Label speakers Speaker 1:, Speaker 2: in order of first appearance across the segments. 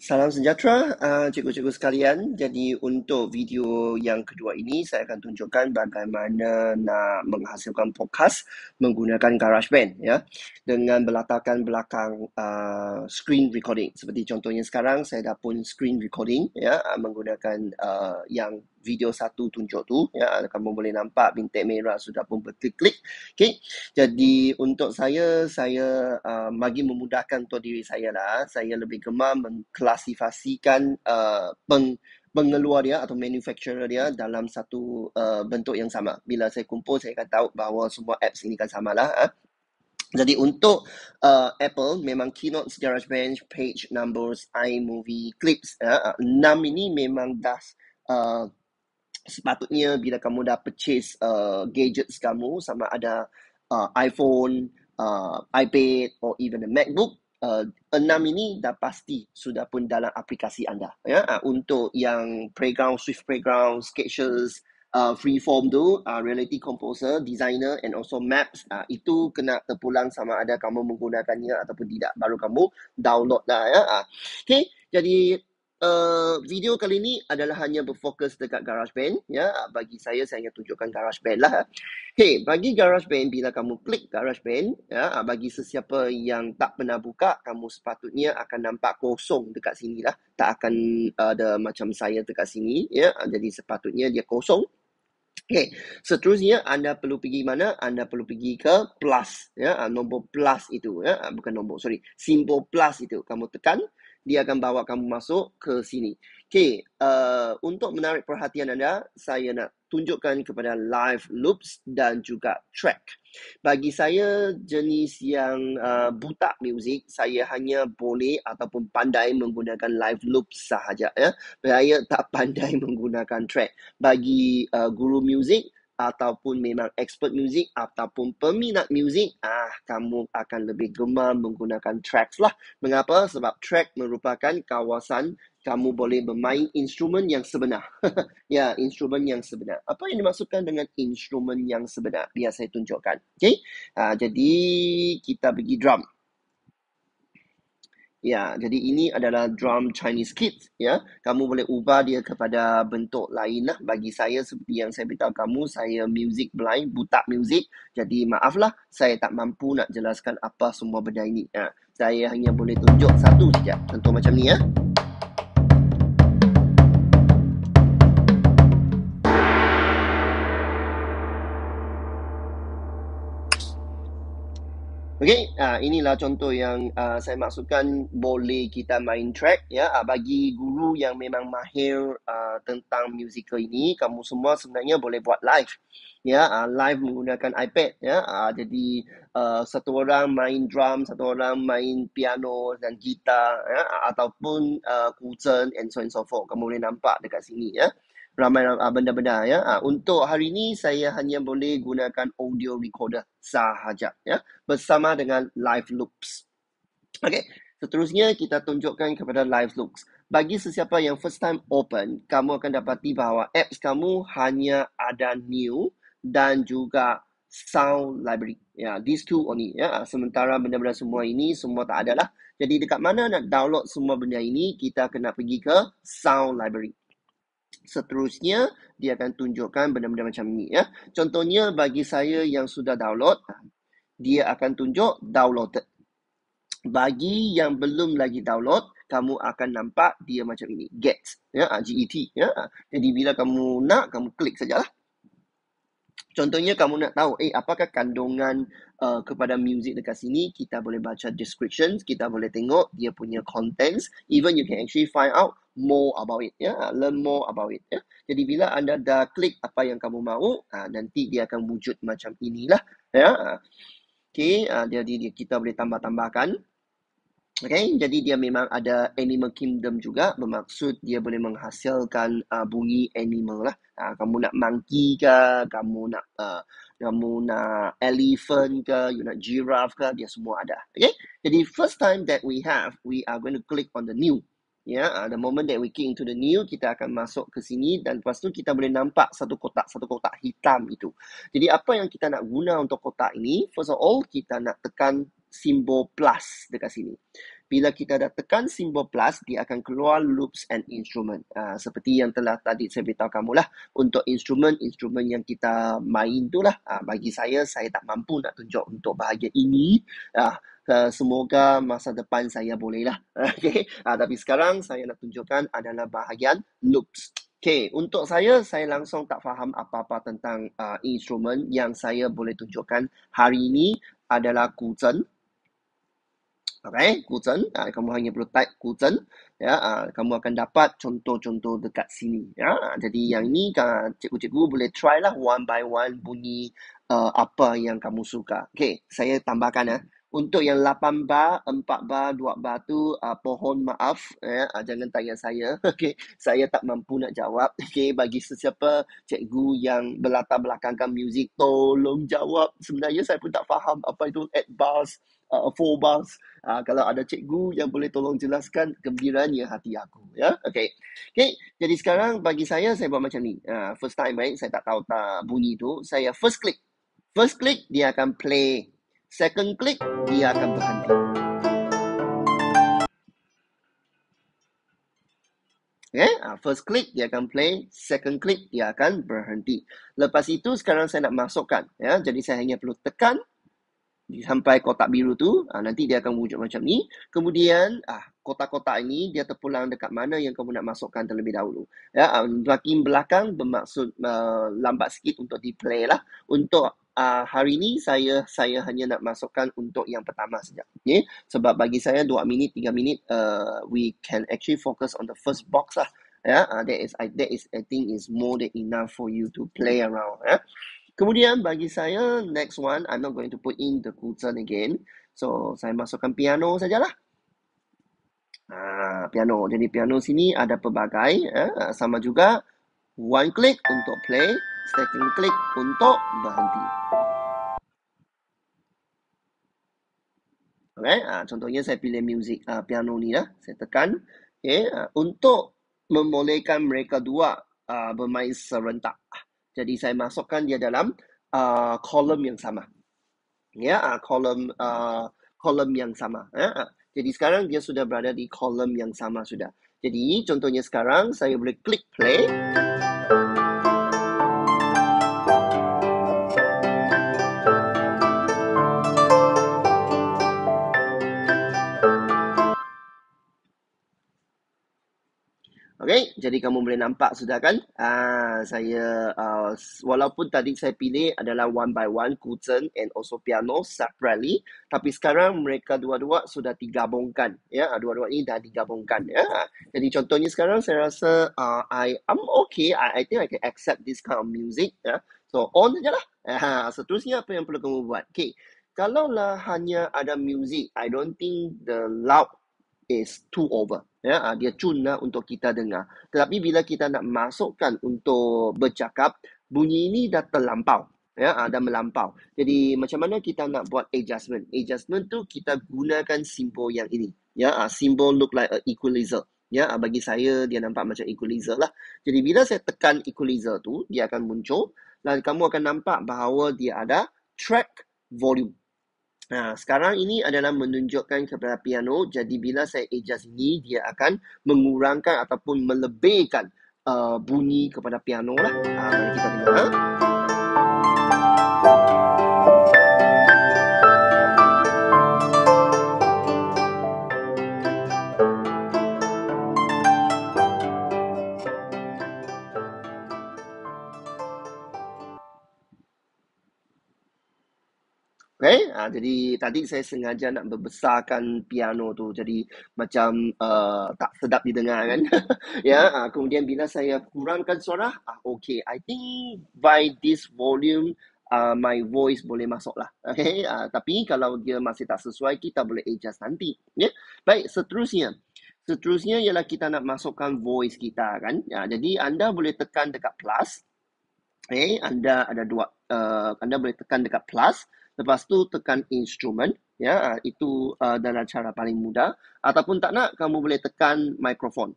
Speaker 1: Salam sejahtera, cikgu-cikgu sekalian. Jadi untuk video yang kedua ini, saya akan tunjukkan bagaimana nak menghasilkan podcast menggunakan GarageBand, ya, dengan berlatarkan belakang screen recording. Seperti contohnya sekarang, saya dah pun screen recording, ya, menggunakan yang video satu tunjuk tu, ya, kamu boleh nampak bintik merah sudah pun berklik-klik. Okay. Jadi untuk saya bagi memudahkan untuk diri saya lah, saya lebih gemar mengklasifikasikan pengeluar dia atau manufacturer dia dalam satu bentuk yang sama. Bila saya kumpul, saya akan tahu bahawa semua apps ini kan sama lah. Jadi untuk Apple, memang Keynote, GarageBand, Page, Numbers, iMovie, Clips, 6 ini memang dah sepatutnya bila kamu dah purchase gadgets kamu, sama ada iPhone, iPad or even a MacBook, 6 ini dah pasti sudah pun dalam aplikasi anda, ya. Untuk yang playground, Swift Playground, Sketches, Freeform tu, Reality Composer, Designer and also Maps, itu kena terpulang sama ada kamu menggunakannya ataupun tidak, baru kamu download lah, ya. Okay, jadi video kali ini adalah hanya berfokus dekat GarageBand, ya. Bagi saya ingin tunjukkan GarageBand lah. Okay, bagi GarageBand, bila kamu klik GarageBand, ya, bagi sesiapa yang tak pernah buka, kamu sepatutnya akan nampak kosong dekat sini lah. Tak akan ada macam saya dekat sini, ya. Jadi sepatutnya dia kosong. Okay, seterusnya anda perlu pergi mana? Anda perlu pergi ke plus, ya, nombor plus itu, ya, bukan nombor, sorry, simbol plus itu. Kamu tekan, dia akan bawa kamu masuk ke sini. Okay, untuk menarik perhatian anda, saya nak tunjukkan kepada live loops dan juga track. Bagi saya, jenis yang buta music, saya hanya boleh ataupun pandai menggunakan live loops sahaja, ya. Saya tak pandai menggunakan track. Bagi guru muzik ataupun memang expert muzik ataupun peminat muzik, kamu akan lebih gemar menggunakan tracks lah. Mengapa? Sebab track merupakan kawasan kamu boleh bermain instrumen yang sebenar. Ya, instrumen yang sebenar. Apa yang dimaksudkan dengan instrumen yang sebenar? Biar saya tunjukkan. Okay? Jadi kita pergi drum. Ya, jadi ini adalah drum Chinese kit, ya. Kamu boleh ubah dia kepada bentuk lain lah. Bagi saya, seperti yang saya beritahu kamu, saya music blind, buta music. Jadi maaflah, saya tak mampu nak jelaskan apa semua benda ini. Saya hanya boleh tunjuk satu saja. Contoh macam ni, ya. Okey, inilah contoh yang saya maksudkan boleh kita main track, ya. Bagi guru yang memang mahir tentang musical ini, kamu semua sebenarnya boleh buat live, ya. Live menggunakan iPad, ya. Jadi satu orang main drum, satu orang main piano dan gitar, ya, ataupun kuzen and so on and so forth. Kamu boleh nampak dekat sini, ya. Ramai benda-benda, ya. Untuk hari ini saya hanya boleh gunakan audio recorder sahaja, ya, bersama dengan live loops. Okay, seterusnya kita tunjukkan kepada live loops. Bagi sesiapa yang first time open, kamu akan dapati bahawa apps kamu hanya ada new dan juga sound library. Ya, these two only, ya. Sementara benda-benda semua ini semua tak ada lah. Jadi dekat mana nak download semua benda ini, kita kena pergi ke sound library. Seterusnya, dia akan tunjukkan benda-benda macam ni, ya. Contohnya bagi saya yang sudah download, dia akan tunjuk downloaded. Bagi yang belum lagi download, kamu akan nampak dia macam ini, get, ya, GET, ya. Jadi bila kamu nak, kamu klik sajalah. Contohnya kamu nak tahu, apakah kandungan kepada music dekat sini, kita boleh baca descriptions, kita boleh tengok dia punya contents, even you can actually find out more about it, ya, learn more about it, ya. Jadi bila anda dah klik apa yang kamu mahu, nanti dia akan wujud macam inilah, ya. Okay, jadi kita boleh tambah-tambahkan. Okay, jadi dia memang ada Animal Kingdom juga, bermaksud dia boleh menghasilkan bunyi animal lah. Kamu nak monkey ke, kamu nak elephant ke, you nak giraffe ke, dia semua ada. Okay, jadi first time that we are going to click on the new. Ya, the moment that we key into the new, kita akan masuk ke sini dan lepas tu kita boleh nampak satu kotak hitam itu. Jadi apa yang kita nak guna untuk kotak ini? First of all, kita nak tekan simbol plus dekat sini. bila kita dah tekan simbol plus, dia akan keluar loops and instrument. Seperti yang telah tadi saya beritahu kamu lah, untuk instrumen yang kita main tu lah. Bagi saya tak mampu nak tunjuk untuk bahagian ini. Semoga masa depan saya boleh lah. Okay. Tapi sekarang saya nak tunjukkan adalah bahagian loops. Okay, untuk saya langsung tak faham apa-apa tentang instrumen yang saya boleh tunjukkan hari ini adalah guzheng. Okay, guzheng. Kamu hanya perlu type guzheng. Ya, kamu akan dapat contoh-contoh dekat sini. Ya, jadi yang ini cikgu-cikgu boleh try lah one by one bunyi apa yang kamu suka. Okay, saya tambahkan ya. Untuk yang 8 bar, 4 bar, 2 bar tu pohon maaf ya, jangan tanya saya. Okay, saya tak mampu nak jawab. Okay, bagi sesiapa cikgu yang berlatar belakangkan muzik, tolong jawab. Sebenarnya saya pun tak faham apa itu 8 bars, 4 bars. Kalau ada cikgu yang boleh tolong jelaskan, gembiranya hati aku. Ya, okay. Okay, jadi sekarang bagi saya buat macam ni. First time, right? Saya tak tahu bunyi tu. Saya first click. First click, dia akan play. Second click, dia akan berhenti. Okay? First click, dia akan play. Second click, dia akan berhenti. Lepas itu, sekarang saya nak masukkan. Ya? Jadi, saya hanya perlu tekan sampai kotak biru tu. Nanti dia akan wujud macam ni. Kemudian, kotak-kotak ini, dia terpulang dekat mana yang kamu nak masukkan terlebih dahulu. Ya? Makin belakang bermaksud lambat sikit untuk di-play lah. Untuk hari ini saya hanya nak masukkan untuk yang pertama saja. Okay? Sebab bagi saya 2 minit, 3 minit we can actually focus on the first box lah. Yeah? That is I think is more than enough for you to play around. Yeah? Kemudian bagi saya next one, I'm not going to put in the guzheng again. So saya masukkan piano sajalah. Piano. Jadi piano sini ada pelbagai. Sama juga. One click untuk play, second click untuk berhenti. Okay, contohnya saya pilih music piano ni lah. Saya tekan. Okay, untuk membolehkan mereka dua bermain serentak. Jadi saya masukkan dia dalam kolom yang sama. Ya, kolom yang sama. Jadi sekarang dia sudah berada di kolom yang sama sudah. Jadi contohnya sekarang saya boleh klik play. Okay, jadi kamu boleh nampak sudah kan? Saya walaupun tadi saya pilih adalah one by one, guzheng and also piano separately, tapi sekarang mereka dua-dua sudah digabungkan. Ya, dua-dua ini dah digabungkan. Ya, jadi contohnya sekarang saya rasa I'm okay. I think I can accept this kind of music. Ya, so on sajalah. Seterusnya apa yang perlu kamu buat? Okay, kalaulah hanya ada music, I don't think the loud is too over. Ya, dia cun lah untuk kita dengar. Tetapi bila kita nak masukkan untuk bercakap, bunyi ini dah terlampau. Ya, dah melampau. Jadi macam mana kita nak buat adjustment? Adjustment tu kita gunakan simbol yang ini. Ya, simbol look like a equalizer. Ya, bagi saya dia nampak macam equalizer lah. Jadi bila saya tekan equalizer tu, dia akan muncul. Dan kamu akan nampak bahawa dia ada track volume. Sekarang ini adalah menunjukkan kepada piano. Jadi bila saya adjust ini, dia akan mengurangkan ataupun melebihkan bunyi kepada piano lah. Mari kita dengar. Okay? Jadi tadi saya sengaja nak membesarkan piano tu. Jadi macam tak sedap didengar kan. Ya, kemudian bila saya kurangkan suara, okay. I think by this volume, my voice boleh masuk lah. Okay? Tapi kalau dia masih tak sesuai, kita boleh adjust nanti. Yeah? Baik, seterusnya. Seterusnya ialah kita nak masukkan voice kita kan. Jadi anda boleh tekan dekat plus. Anda ada dua. Anda boleh tekan dekat plus. Lepas tu tekan instrument. Ya, itu adalah cara paling mudah. Ataupun tak nak, kamu boleh tekan microphone.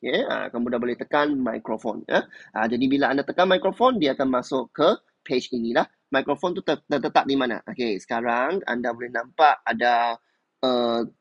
Speaker 1: Kamu dah boleh tekan microphone. Jadi bila anda tekan microphone, dia akan masuk ke page inilah. Microphone tu terletak di mana? Okay, sekarang anda boleh nampak ada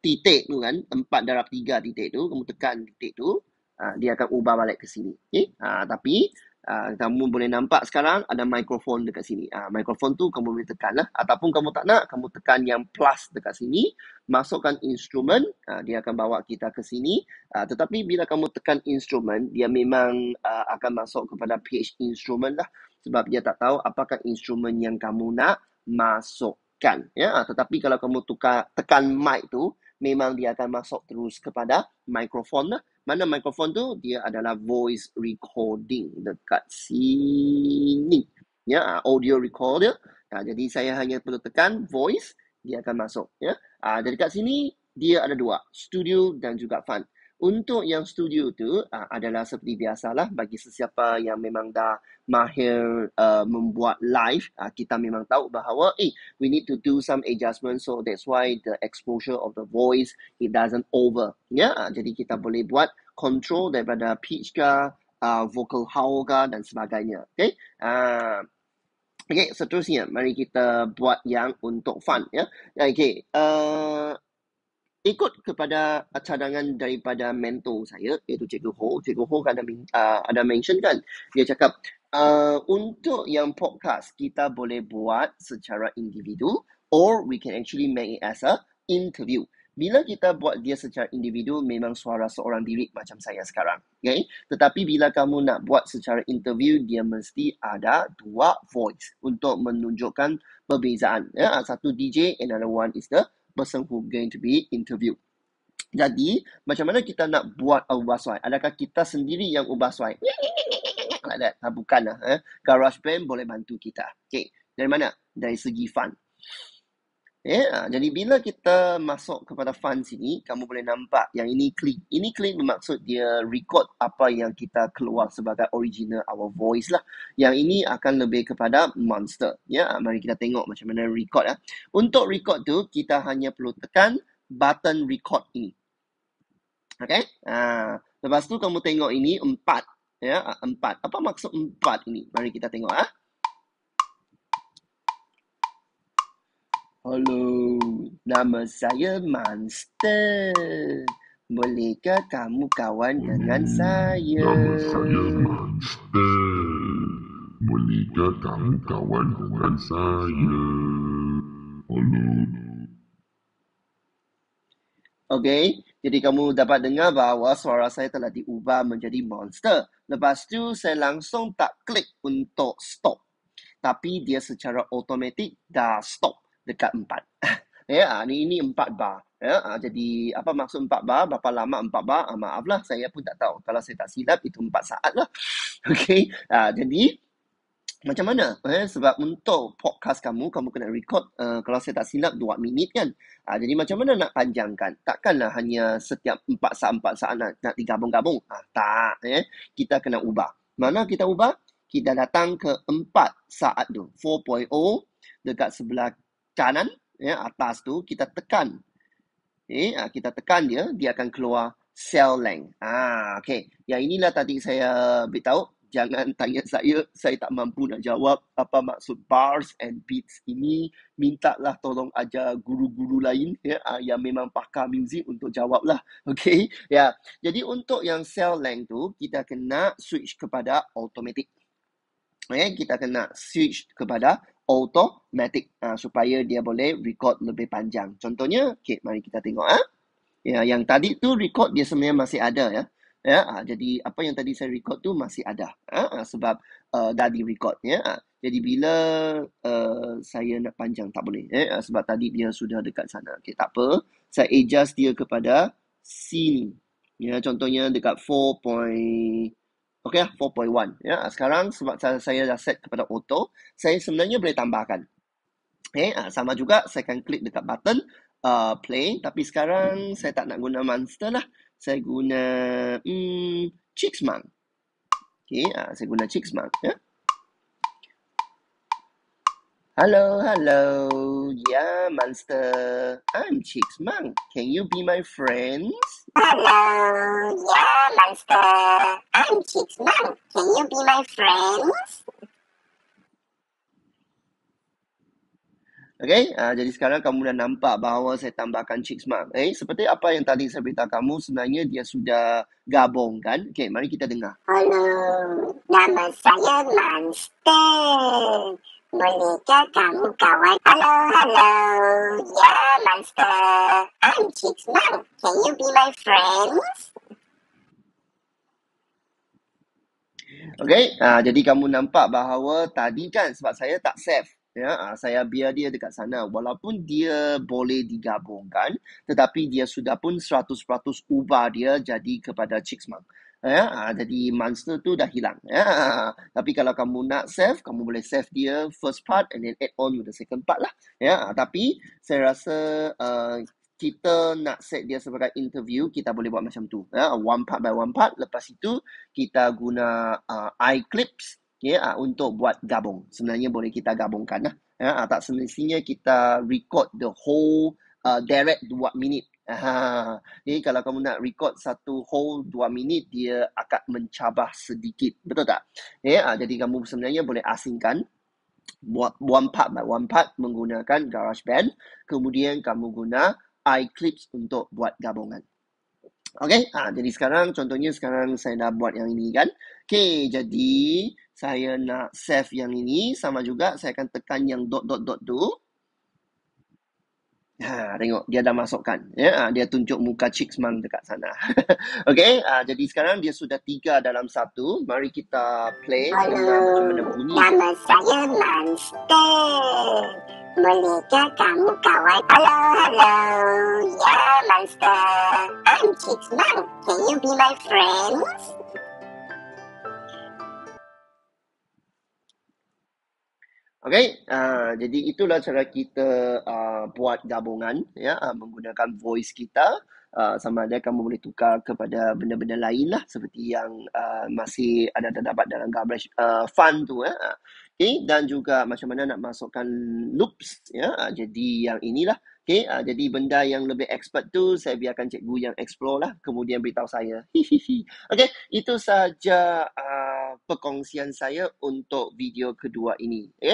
Speaker 1: titik tu kan, 4/3 titik tu, kamu tekan titik tu, dia akan ubah balik ke sini. Okay? Tapi kamu boleh nampak sekarang ada mikrofon dekat sini. Mikrofon tu kamu boleh tekan lah. Ataupun kamu tak nak, kamu tekan yang plus dekat sini, masukkan instrumen, dia akan bawa kita ke sini. Tetapi bila kamu tekan instrumen, dia memang akan masuk kepada page instrumen lah. Sebab dia tak tahu apakah instrumen yang kamu nak masuk. Ya, tetapi kalau kamu tekan mic tu, memang dia akan masuk terus kepada mikrofon lah. Mana mikrofon tu? Dia adalah voice recording dekat sini. Ya, audio recorder. Jadi saya hanya perlu tekan voice, dia akan masuk. Ya, dari dekat sini dia ada dua, studio dan juga fun. Untuk yang studio tu adalah seperti biasalah bagi sesiapa yang memang dah mahir membuat live, kita memang tahu bahawa we need to do some adjustment, so that's why the exposure of the voice it doesn't over. Ya, jadi kita boleh buat control daripada pitch ke, vocal howl ke dan sebagainya. Okay. Okay, seterusnya mari kita buat yang untuk fun ya. Okay. Ikut kepada cadangan daripada mentor saya, iaitu Cikgu Ho. Cikgu Ho ada mention kan, dia cakap untuk yang podcast kita boleh buat secara individu, or we can actually make it as a interview. Bila kita buat dia secara individu, memang suara seorang diri macam saya sekarang. Okay? Tetapi bila kamu nak buat secara interview, dia mesti ada dua voice untuk menunjukkan perbezaan. Ya? Satu DJ, another one is the person who going to be interviewed. Jadi, macam mana kita nak buat ubah suai? Adakah kita sendiri yang ubah suai? Like that. Bukanlah. GarageBand boleh bantu kita. Okay. Dari mana? Dari segi fun. Jadi bila kita masuk kepada fun sini, kamu boleh nampak yang ini clean. Ini clean bermaksud dia record apa yang kita keluar sebagai original our voice lah. Yang ini akan lebih kepada monster. Ya, mari kita tengok macam mana record. Untuk record tu, kita hanya perlu tekan button record ini. Okay. Lepas tu kamu tengok ini 4. Ya, 4. Apa maksud 4 ini? Mari kita tengok. Halo, nama saya Monster. Bolehkah kamu kawan dengan saya?
Speaker 2: Nama saya Monster. Bolehkah kamu kawan dengan saya? Halo.
Speaker 1: Okay, jadi kamu dapat dengar bahawa suara saya telah diubah menjadi monster. Lepas tu saya langsung tak klik untuk stop. Tapi dia secara automatik dah stop dekat 4. Ya, ini 4 bar. Ya, jadi apa maksud 4 bar? Berapa lama 4 bar? Maaflah, saya pun tak tahu. Kalau saya tak silap, itu 4 saat lah. Okay, jadi macam mana? Sebab untuk podcast kamu kena record, kalau saya tak silap 2 minit kan. Jadi macam mana nak panjangkan? Takkanlah hanya setiap 4 saat nak digabung-gabung. Tak. Kita kena ubah. Mana kita ubah? Kita datang ke 4 saat tu. 4.0 dekat sebelah kanan. Atas tu kita tekan. Kita tekan dia akan keluar cell length. Okay. Yang inilah tadi saya beritahu. Jangan tanya saya tak mampu nak jawab apa maksud bars and beats ini. Mintalah tolong ajar guru-guru lain yang memang pakar muzik untuk jawablah. Okay. Ya. Jadi untuk yang cell length tu, kita kena switch kepada automatic. Kita kena switch kepada automatic supaya dia boleh record lebih panjang. Contohnya, okay, mari kita tengok. Yang tadi tu record dia sebenarnya masih ada ya. Jadi apa yang tadi saya record tu masih ada sebab dah di record ya. Jadi bila saya nak panjang tak boleh sebab tadi dia sudah dekat sana. Okay, tak apa. Saya adjust dia kepada sini. Ya, contohnya dekat 4.1 ya. Sekarang sebab saya dah set kepada auto, saya sebenarnya boleh tambahkan. Sama juga saya akan klik dekat button play, tapi sekarang saya tak nak guna monster lah. Saya guna Chixmang. Okay, saya guna Chixmang ya. Hello, yeah, monster. I'm Chixmang. Can you be my friends?
Speaker 3: Hello, yeah, monster. I'm Chixmang. Can you be my friends?
Speaker 1: Okay, jadi sekarang kamu dah nampak bahawa saya tambahkan Chicks Mark. Seperti apa yang tadi saya beritahu kamu, sebenarnya dia sudah gabung kan? Okay, mari kita dengar.
Speaker 3: Halo, nama saya Monster. Bolehkah kamu kawan? Halo. Ya, Monster. I'm Chicks Mark. Can you be my friends?
Speaker 1: Okay, jadi kamu nampak bahawa tadi kan sebab saya tak save. Ya, saya biar dia dekat sana. Walaupun dia boleh digabungkan, tetapi dia sudah pun 100% ubah dia jadi kepada Chicks Mark. Ya, jadi monster tu dah hilang. Ya, tapi kalau kamu nak save, kamu boleh save dia first part and then add on with the second part lah. Ya, tapi saya rasa kita nak set dia sebagai interview, kita boleh buat macam tu. One part by one part. Lepas itu, kita guna iClips untuk buat gabung. Sebenarnya boleh kita gabungkan lah. Tak semestinya kita record the whole direct 2 minit. Jadi kalau kamu nak record satu whole 2 minit, dia akan mencabar sedikit. Betul tak? Jadi kamu sebenarnya boleh asingkan buat one part by one part menggunakan GarageBand. Kemudian kamu guna iClips untuk buat gabungan. Okay, jadi sekarang contohnya sekarang saya dah buat yang ini kan. Okay, jadi saya nak save yang ini. Sama juga saya akan tekan yang dot tu. Tengok dia dah masukkan. Dia tunjuk muka Chicks Mark dekat sana. Okay, jadi sekarang dia sudah 3 dalam 1. Mari kita play dengar macam mana bunyi.
Speaker 3: Nama saya Monster. Bolehkah kamu kawan? Halo. Ya, Monster. I'm Chicks Mark. Can you be my friends?
Speaker 1: Okay, jadi itulah cara kita buat gabungan menggunakan voice kita. Sama ada kamu boleh tukar kepada benda-benda lain lah seperti yang masih ada terdapat dalam Garage Fun tu. Okay, dan juga macam mana nak masukkan loops. Jadi yang inilah. Okay, jadi benda yang lebih expert tu saya biarkan cikgu yang explore lah. Kemudian beritahu saya. Okay, itu sahaja perkongsian saya untuk video kedua ini.